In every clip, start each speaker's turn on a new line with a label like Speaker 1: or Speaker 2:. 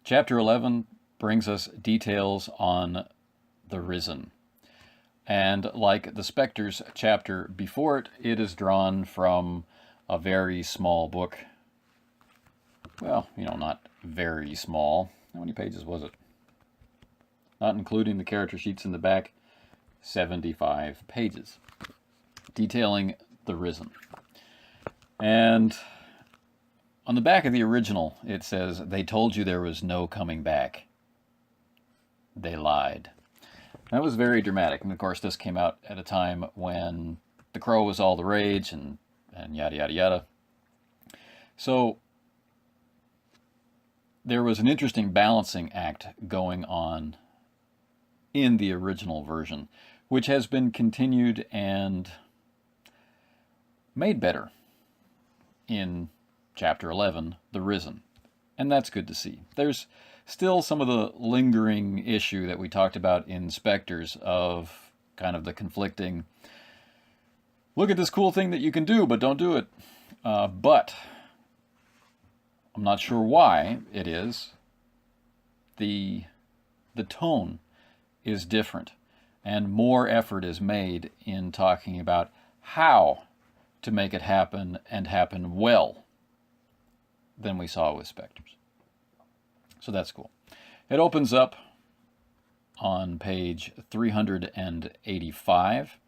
Speaker 1: Chapter 11 brings us details on the Risen. And like the Spectres chapter before it, it is drawn from a very small book. Well, not very small. How many pages was it? Not including the character sheets in the back, 75 pages, detailing the Risen. And on the back of the original, it says, "They told you there was no coming back. They lied." That was very dramatic. And of course, this came out at a time when The Crow was all the rage and yada, yada, yada. So there was an interesting balancing act going on in the original version, which has been continued and made better in Chapter 11, The Risen. And that's good to see. There's still some of the lingering issue that we talked about in Spectres of kind of the conflicting, look at this cool thing that you can do, but don't do it. But I'm not sure why it is. The tone is different, and more effort is made in talking about how to make it happen and happen well than we saw with Spectres. So that's cool. It opens up on page 385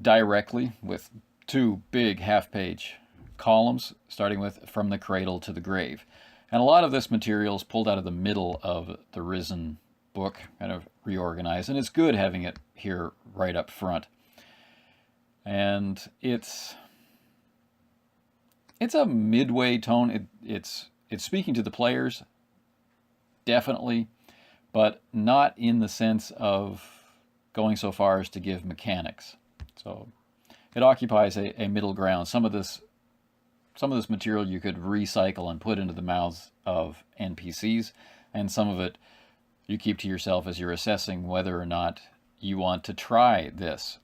Speaker 1: directly with two big half-page columns, starting with "From the Cradle to the Grave." And a lot of this material is pulled out of the middle of the Risen book, kind of reorganized, and it's good having it here right up front. And it's a midway tone. It's speaking to the players, definitely, but not in the sense of going so far as to give mechanics. So it occupies a middle ground. Some of this material you could recycle and put into the mouths of NPCs, and some of it you keep to yourself as you're assessing whether or not you want to try this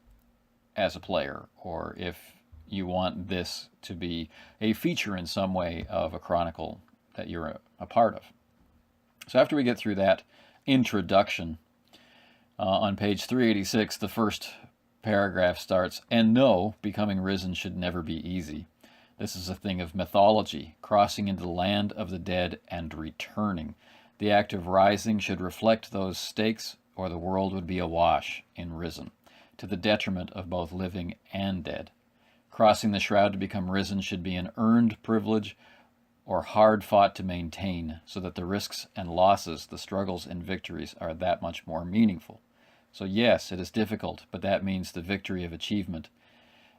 Speaker 1: as a player, or if you want this to be a feature in some way of a chronicle that you're a part of. So after we get through that introduction, on page 386, the first paragraph starts, "And no, becoming risen should never be easy. This is a thing of mythology, crossing into the land of the dead and returning. The act of rising should reflect those stakes, or the world would be awash in risen, to the detriment of both living and dead. Crossing the shroud to become risen should be an earned privilege or hard fought to maintain, so that the risks and losses, the struggles and victories are that much more meaningful. So yes, it is difficult, but that means the victory of achievement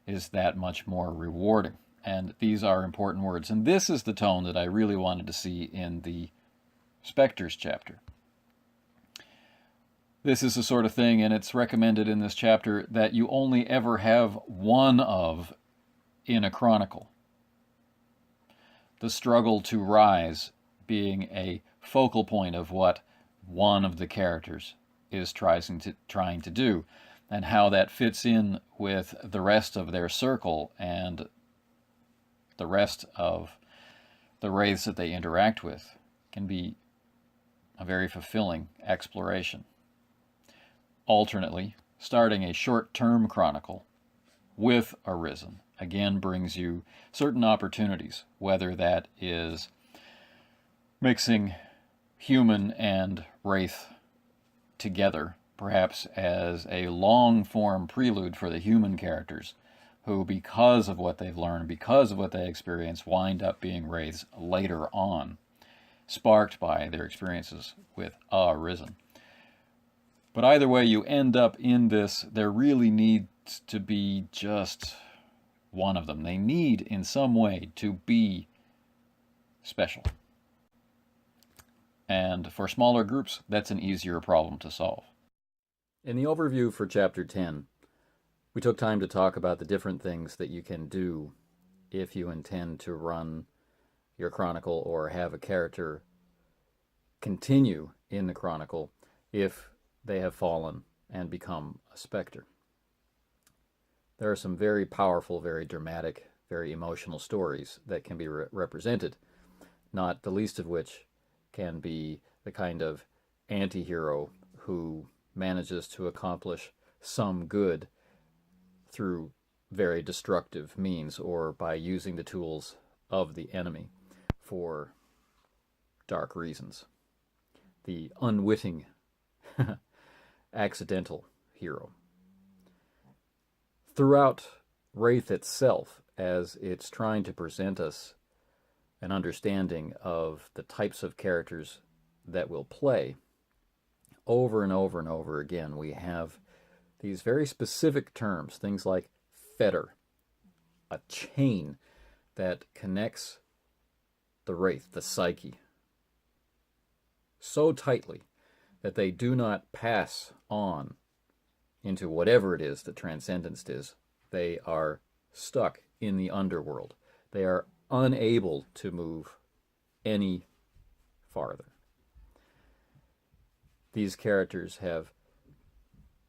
Speaker 1: is that much more rewarding." And these are important words. And this is the tone that I really wanted to see in the Spectres chapter. This is the sort of thing, and it's recommended in this chapter, that you only ever have one of in a chronicle. The struggle to rise being a focal point of what one of the characters is trying to do, and how that fits in with the rest of their circle and the rest of the wraiths that they interact with can be a very fulfilling exploration. Alternately, starting a short-term chronicle with a Risen again brings you certain opportunities, whether that is mixing human and wraith together, perhaps as a long-form prelude for the human characters, who, because of what they've learned, because of what they experience, wind up being wraiths later on, sparked by their experiences with a Risen. But either way you end up in this, there really needs to be just one of them. They need, in some way, to be special. And for smaller groups, that's an easier problem to solve. In the overview for Chapter 10, we took time to talk about the different things that you can do if you intend to run your chronicle or have a character continue in the chronicle if they have fallen and become a specter. There are some very powerful, very dramatic, very emotional stories that can be represented, not the least of which
Speaker 2: can be the kind of anti-hero who manages to accomplish some good through very destructive means or by using the tools of the enemy for dark reasons. The unwitting, accidental hero. Throughout Wraith itself, as it's trying to present us an understanding of the types of characters that will play, over and over and over again, we have these very specific terms, things like fetter, a chain that connects the Wraith, the psyche, so tightly that they do not pass on into whatever it is that transcendence is. They are stuck in the underworld. They are unable to move any farther. These characters have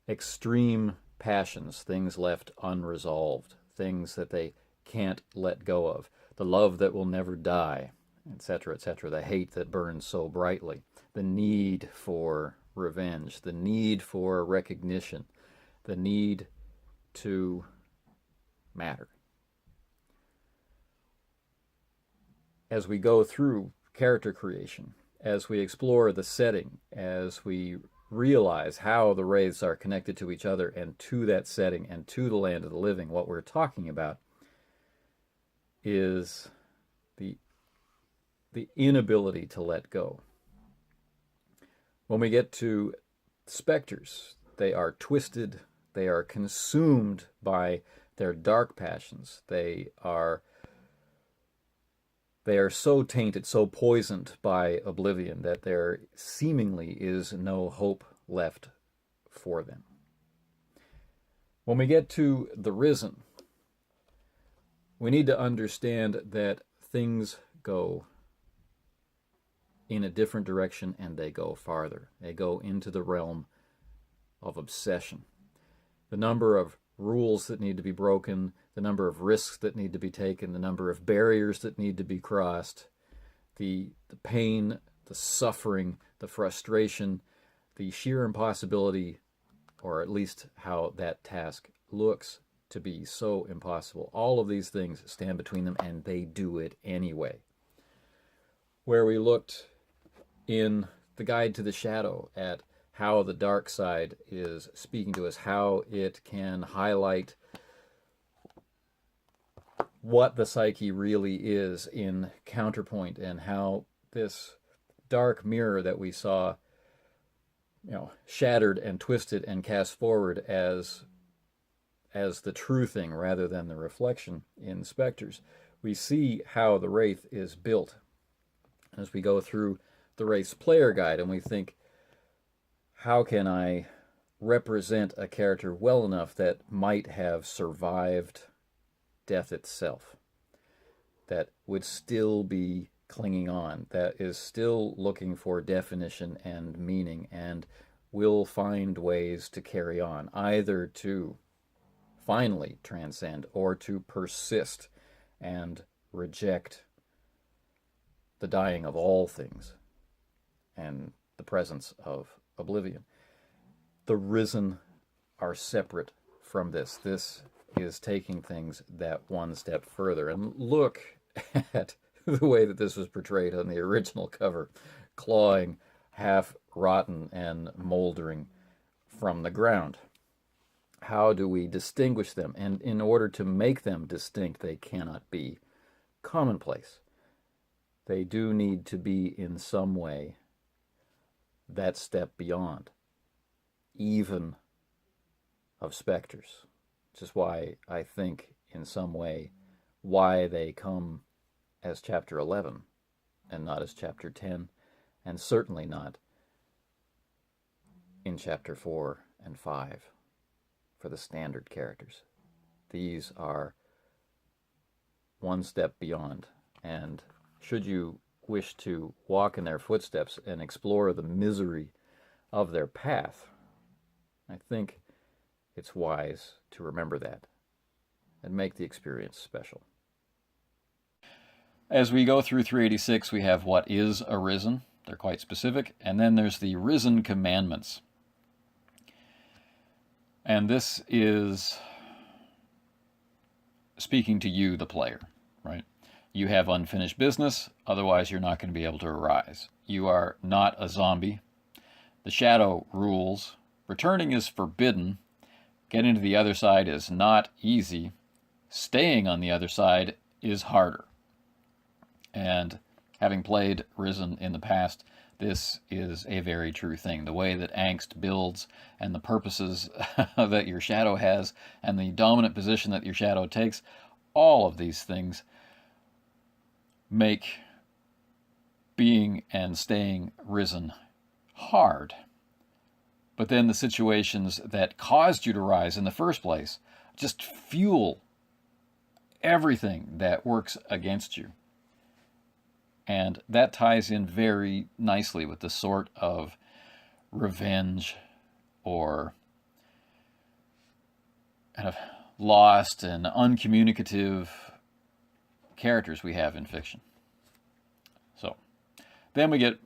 Speaker 2: extreme passions, things left unresolved, things that they can't let go of, the love that will never die, etc., etc., the hate that burns so brightly, the need for revenge, the need for recognition, the need to matter. As we go through character creation, as we explore the setting, as we realize how the Wraiths are connected to each other and to that setting and to the land of the living, what we're talking about is the inability to let go. When we get to specters, they are twisted, they are consumed by their dark passions, they are so tainted, so poisoned by Oblivion that there seemingly is no hope left for them. When we get to the Risen, we need to understand that things go in a different direction and they go farther. They go into the realm of obsession. The number of rules that need to be broken, the number of risks that need to be taken, the number of barriers that need to be crossed, the pain, the suffering, the frustration, the sheer impossibility, or at least how that task looks to be so impossible. All of these things stand between them, and they do it anyway. Where we looked in The Guide to the Shadow at how the dark side is speaking to us, how it can highlight what the psyche really is in counterpoint, and how this dark mirror that we saw, shattered and twisted and cast forward as the true thing rather than the reflection in specters. We see how the Wraith is built as we go through the Wraith's player guide, and we think, how can I represent a character well enough that might have survived death itself, that would still be clinging on, that is still looking for definition and meaning, and will find ways to carry on, either to finally transcend or to persist and reject the dying of all things and the presence of Oblivion. The Risen are separate from this. This is taking things that one step further. And look at the way that this was portrayed on the original cover, clawing, half rotten and moldering from the ground. How do we distinguish them? And in order to make them distinct, they cannot be commonplace. They do need to be in some way that step beyond, even of specters, which is why I think in some way why they come as chapter 11 and not as chapter 10, and certainly not in chapter 4 and 5 for the standard characters. These are one step beyond, and should you wish to walk in their footsteps and explore the misery of their path, I think it's wise to remember that and make the experience special.
Speaker 1: As we go through 386, we have what is Arisen, They're quite specific. And then there's the Risen Commandments. And this is speaking to you, the player, right? You have unfinished business, otherwise you're not going to be able to arise. You are not a zombie. The shadow rules. Returning is forbidden. Getting to the other side is not easy. Staying on the other side is harder. And having played Risen in the past, this is a very true thing. The way that angst builds and the purposes that your shadow has and the dominant position that your shadow takes, all of these things make being and staying Risen hard. But then the situations that caused you to rise in the first place just fuel everything that works against you. And that ties in very nicely with the sort of revenge or kind of lost and uncommunicative characters we have in fiction. So then we get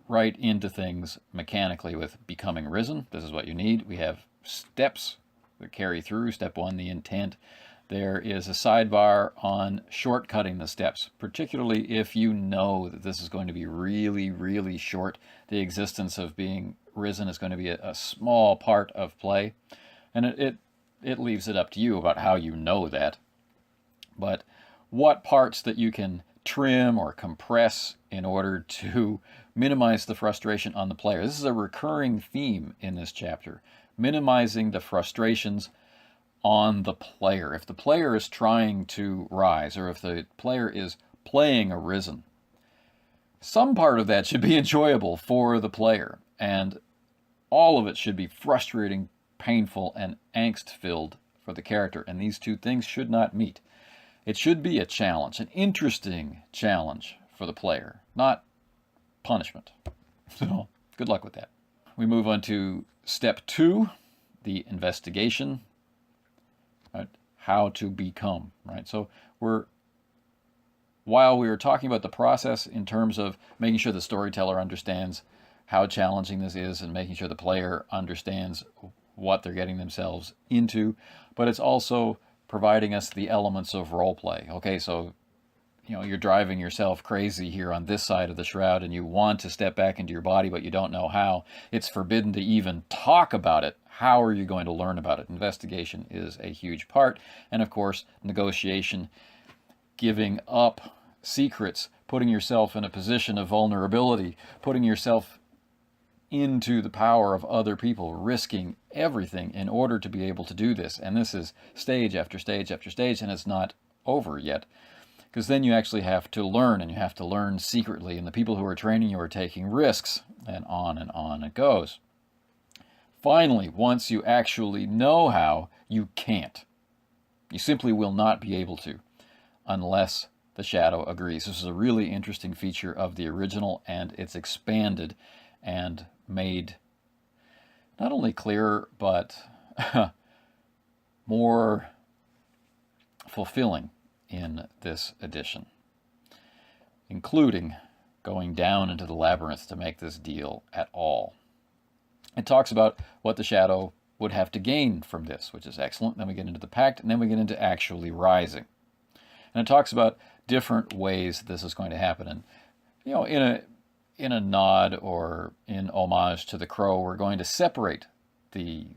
Speaker 1: right into things mechanically with becoming risen. This is what you need. We have steps that carry through. Step 1, the intent. There is a sidebar on shortcutting the steps, particularly if you know that this is going to be really, really short. The existence of being risen is going to be a small part of play, and it leaves it up to you about how you know that. But what parts that you can trim or compress in order to minimize the frustration on the player. This is a recurring theme in this chapter, minimizing the frustrations on the player. If the player is trying to rise, or if the player is playing a risen, some part of that should be enjoyable for the player, and all of it should be frustrating, painful, and angst-filled for the character, and these two things should not meet. It should be a challenge, an interesting challenge for the player, not punishment. So, good luck with that. We move on to step 2, the investigation. Right? How to become, right? So while we were talking about the process in terms of making sure the storyteller understands how challenging this is and making sure the player understands what they're getting themselves into, but it's also providing us the elements of role play. Okay, so you're driving yourself crazy here on this side of the shroud and you want to step back into your body, but you don't know how. It's forbidden to even talk about it. How are you going to learn about it? Investigation is a huge part. And of course, negotiation, giving up secrets, putting yourself in a position of vulnerability, putting yourself into the power of other people, risking everything in order to be able to do this. And this is stage after stage after stage, and it's not over yet. Because then you actually have to learn, and you have to learn secretly, and the people who are training you are taking risks, and on it goes. Finally, once you actually know how, you can't. You simply will not be able to, unless the shadow agrees. This is a really interesting feature of the original, and it's expanded and made not only clearer, but more fulfilling in this edition, including going down into the labyrinth to make this deal at all. It talks about what the shadow would have to gain from this, which is excellent. Then we get into the pact, and then we get into actually rising. And it talks about different ways this is going to happen. And in a nod or in homage to the Crow, we're going to separate the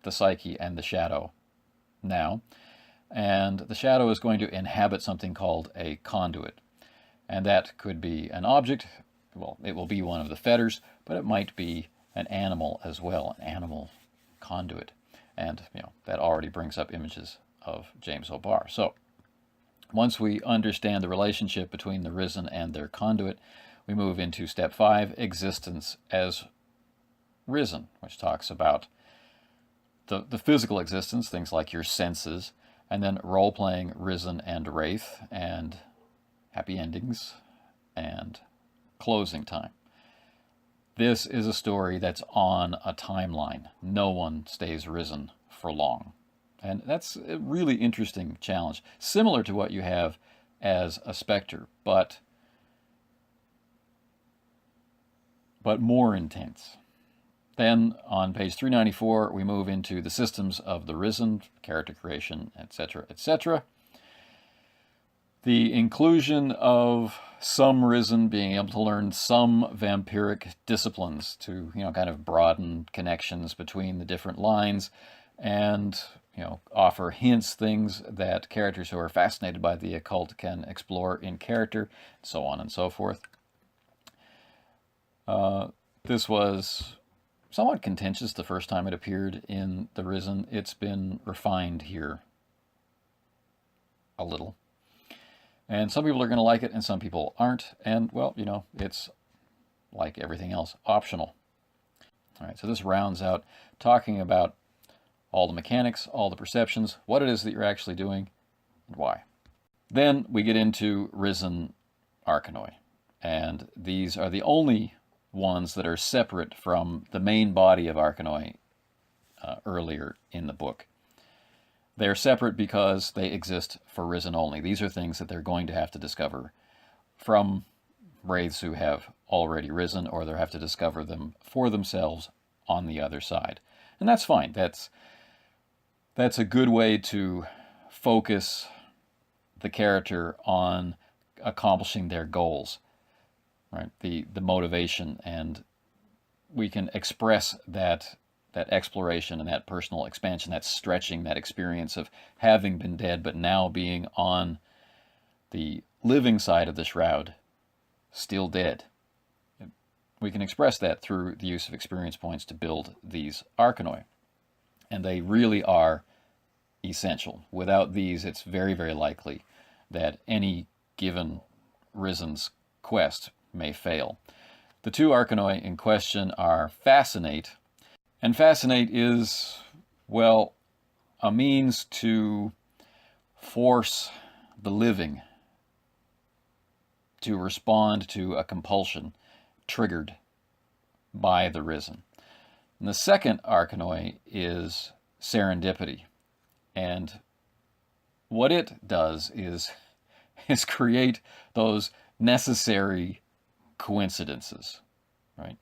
Speaker 1: psyche and the shadow now. And the shadow is going to inhabit something called a conduit. And that could be an object. Well, it will be one of the fetters, but it might be an animal as well, an animal conduit. And, that already brings up images of James O'Barr. So, once we understand the relationship between the risen and their conduit, we move into step 5, existence as risen, which talks about the physical existence, things like your senses, and then role-playing risen and wraith, and happy endings, and closing time. This is a story that's on a timeline. No one stays risen for long. And that's a really interesting challenge, similar to what you have as a specter, but but more intense. Then on page 394, we move into the systems of the Risen, character creation, etc., etc. The inclusion of some Risen being able to learn some vampiric disciplines to, kind of broaden connections between the different lines and, offer hints, things that characters who are fascinated by the occult can explore in character, so on and so forth. This was somewhat contentious the first time it appeared in The Risen. It's been refined here a little. And some people are going to like it and some people aren't. And, well, it's like everything else, optional. All right, so this rounds out talking about all the mechanics, all the perceptions, what it is that you're actually doing, and why. Then we get into Risen Arcanoi. And these are the only ones that are separate from the main body of Arcanoi earlier in the book. They're separate because they exist for Risen only. These are things that they're going to have to discover from Wraiths who have already risen, or they'll have to discover them for themselves on the other side. And that's fine. That's a good way to focus the character on accomplishing their goals. Right, the motivation, and we can express that exploration and that personal expansion, that stretching, that experience of having been dead but now being on the living side of the shroud, still dead. We can express that through the use of experience points to build these Arcanoi, and they really are essential. Without these, it's very, very likely that any given Risen's quest may fail. The two Arcanoi in question are Fascinate, and Fascinate is, well, a means to force the living to respond to a compulsion triggered by the Risen. And the second Arcanoi is Serendipity, and what it does is create those necessary coincidences, right?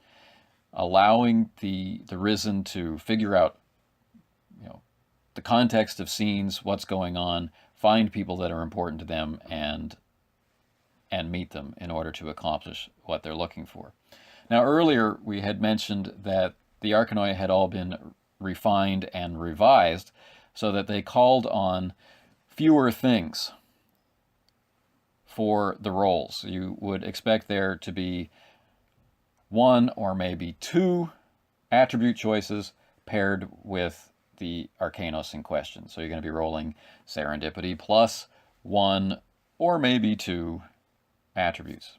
Speaker 1: Allowing the Risen to figure out, the context of scenes, what's going on, find people that are important to them, and meet them in order to accomplish what they're looking for. Now, earlier we had mentioned that the Arcanoi had all been refined and revised so that they called on fewer things for the roles. You would expect there to be one or maybe two attribute choices paired with the Arcanos in question. So you're going to be rolling Serendipity plus one or maybe two attributes.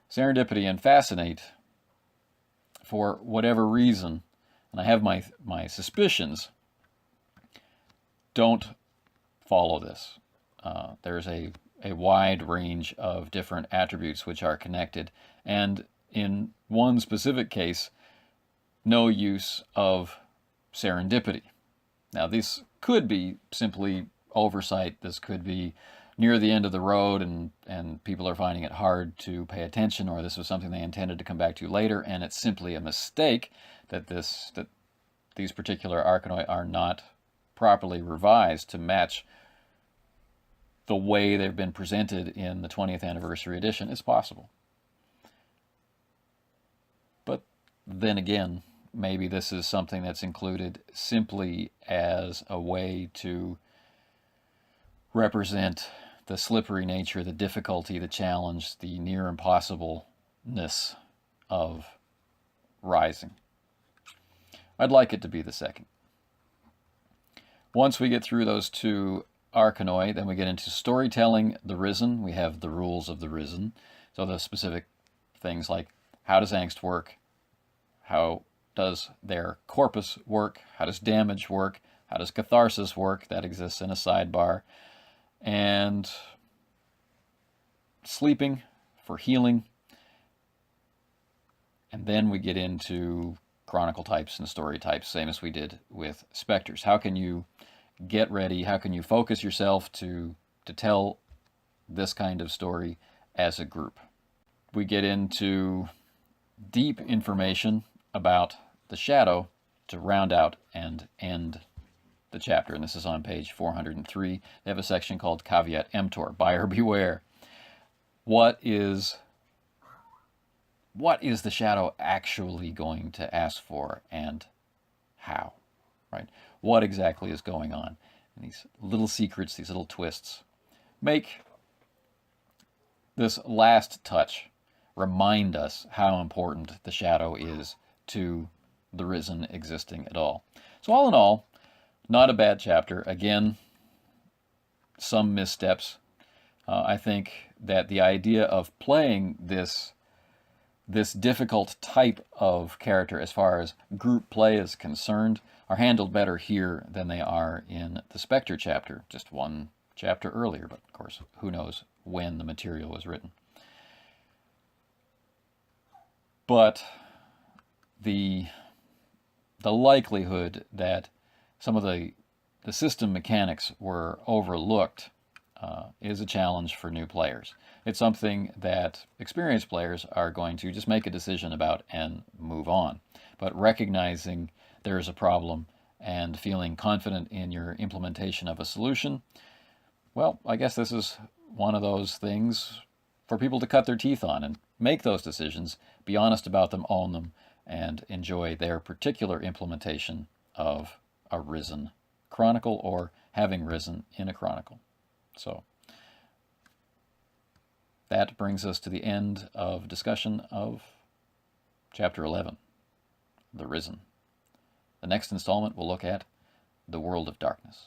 Speaker 1: Serendipity and Fascinate, for whatever reason, and I have my suspicions, don't follow this. There's a wide range of different attributes which are connected, and in one specific case, no use of serendipity. Now, this could be simply oversight. This could be near the end of the road and people are finding it hard to pay attention, or this was something they intended to come back to later, and it's simply a mistake that these particular Arcanoi are not properly revised to match the way they've been presented in the 20th anniversary edition. Is possible. But then again, maybe this is something that's included simply as a way to represent the slippery nature, the difficulty, the challenge, the near impossibleness of rising. I'd like it to be the second. Once we get through those two Arcanoi, then we get into storytelling the Risen. We have the rules of the Risen. So the specific things like, how does angst work? How does their corpus work? How does damage work? How does catharsis work? That exists in a sidebar. And sleeping for healing. And then we get into chronicle types and story types, same as we did with specters. How can you get ready? How can you focus yourself to tell this kind of story as a group? We get into deep information about the shadow to round out and end the chapter. And this is on page 403. They have a section called Caveat Emptor, buyer beware. What is the shadow actually going to ask for, and how? Right? What exactly is going on? And these little secrets, these little twists, make this last touch remind us how important the shadow is to the Risen existing at all. So all in all, not a bad chapter. Again, some missteps. I think that the idea of playing this difficult type of character as far as group play is concerned are handled better here than they are in the Spectre chapter, just one chapter earlier, but of course, who knows when the material was written. But the likelihood that some of the system mechanics were overlooked is a challenge for new players. It's something that experienced players are going to just make a decision about and move on. But recognizing there is a problem and feeling confident in your implementation of a solution, well, I guess this is one of those things for people to cut their teeth on and make those decisions, be honest about them, own them, and enjoy their particular implementation of a Risen chronicle or having risen in a chronicle. So that brings us to the end of discussion of Chapter 11, The Risen. The next installment will look at the World of Darkness.